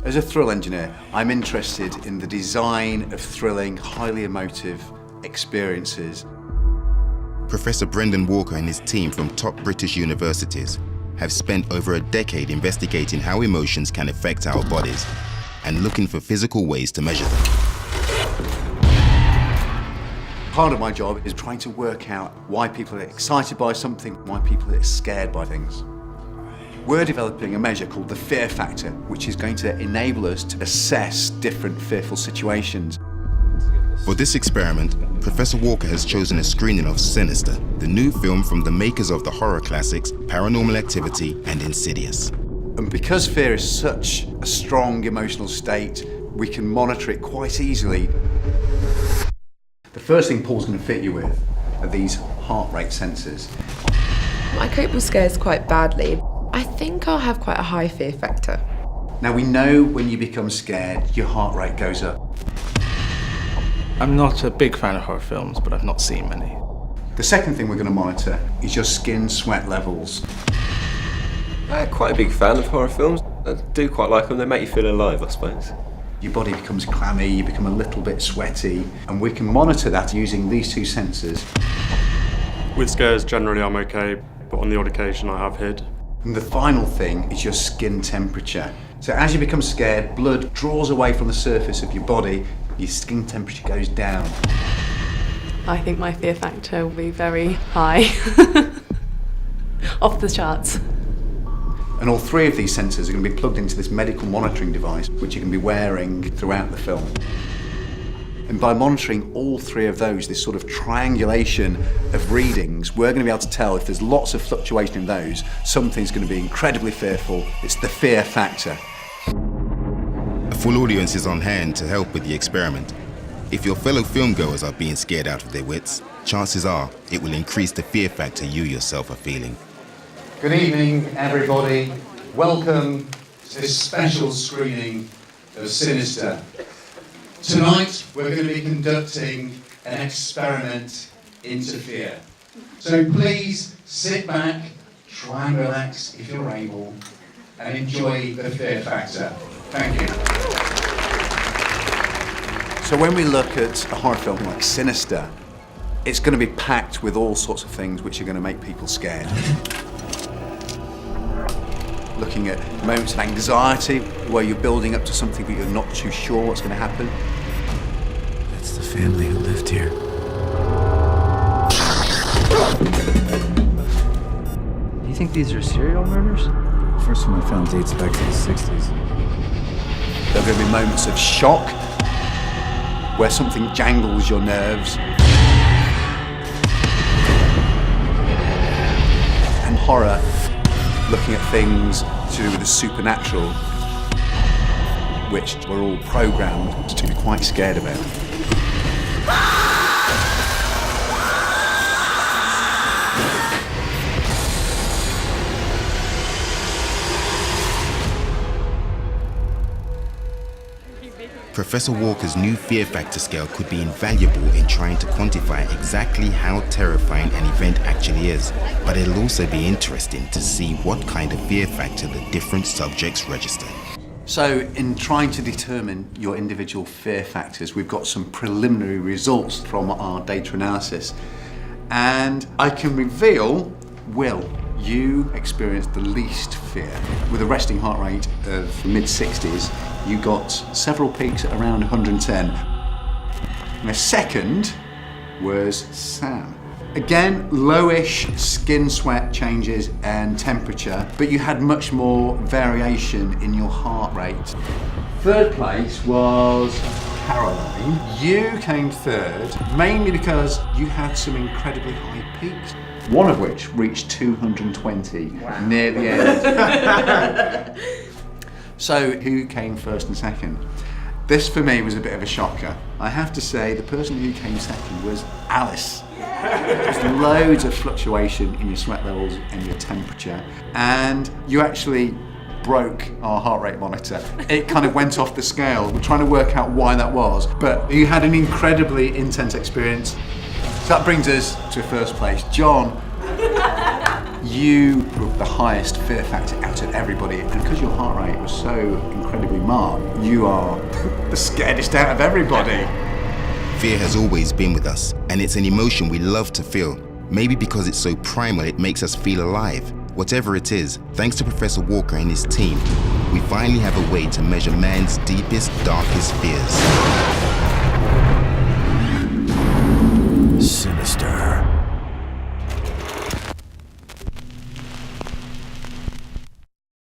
As a thrill engineer, I'm interested in the design of thrilling, highly emotive experiences. Professor Brendan Walker and his team from top British universities have spent over a decade investigating how emotions can affect our bodies and looking for physical ways to measure them. Part of my job is trying to work out why people are excited by something, why people are scared by things. We're developing a measure called the fear factor, which is going to enable us to assess different fearful situations. For this experiment, Professor Walker has chosen a screening of Sinister, the new film from the makers of the horror classics Paranormal Activity and Insidious. And because fear is such a strong emotional state, we can monitor it quite easily. The first thing Paul's going to fit you with are these heart rate sensors. I cope with scares quite badly. I think I'll have quite a high fear factor. Now we know when you become scared, your heart rate goes up. I'm not a big fan of horror films, but I've not seen many. The second thing we're going to monitor is your skin sweat levels. I'm quite a big fan of horror films. I do quite like them. They make you feel alive, I suppose. Your body becomes clammy, you become a little bit sweaty, and we can monitor that using these two sensors. With scares, generally I'm okay, but on the odd occasion I have hid. And the final thing is your skin temperature. So as you become scared, blood draws away from the surface of your body, your skin temperature goes down. I think my fear factor will be very high. Off the charts. And all three of these sensors are going to be plugged into this medical monitoring device, which you can be wearing throughout the film. And by monitoring all three of those, this sort of triangulation of readings, we're going to be able to tell if there's lots of fluctuation in those, something's going to be incredibly fearful. It's the fear factor. A full audience is on hand to help with the experiment. If your fellow filmgoers are being scared out of their wits, chances are it will increase the fear factor you yourself are feeling. Good evening, everybody. Welcome to this special screening of Sinister. Tonight, we're going to be conducting an experiment into fear. So please sit back, try and relax if you're able, and enjoy the fear factor. Thank you. So when we look at a horror film like Sinister, it's going to be packed with all sorts of things which are going to make people scared. Looking at moments of anxiety, where you're building up to something but you're not too sure what's going to happen. That's the family who lived here. Do you think these are serial murders? First one I found dates back to the 60s. There are going to be moments of shock, where something jangles your nerves. And horror, looking at things to do with the supernatural, which we're all programmed to be quite scared about. Professor Walker's new fear factor scale could be invaluable in trying to quantify exactly how terrifying an event actually is, but it'll also be interesting to see what kind of fear factor the different subjects register. So in trying to determine your individual fear factors, we've got some preliminary results from our data analysis. And I can reveal, Will, you experienced the least fear. With a resting heart rate of mid-60s, you got several peaks at around 110. And a second was Sam. Again, lowish skin sweat changes and temperature, but you had much more variation in your heart rate. Third place was Caroline. You came third, mainly because you had some incredibly high peaks. One of which reached 220 near the end. So who came first and second? This for me was a bit of a shocker. I have to say the person who came second was Alice. There's loads of fluctuation in your sweat levels and your temperature, and you actually broke our heart rate monitor. It kind of went off the scale. We're trying to work out why that was, but you had an incredibly intense experience. So that brings us to first place. John, You were the highest fear factor out of everybody, and because your heart rate was so incredibly marked, you are the scaredest out of everybody. Fear has always been with us, and it's an emotion we love to feel. Maybe because it's so primal, it makes us feel alive. Whatever it is, thanks to Professor Walker and his team, we finally have a way to measure man's deepest, darkest fears.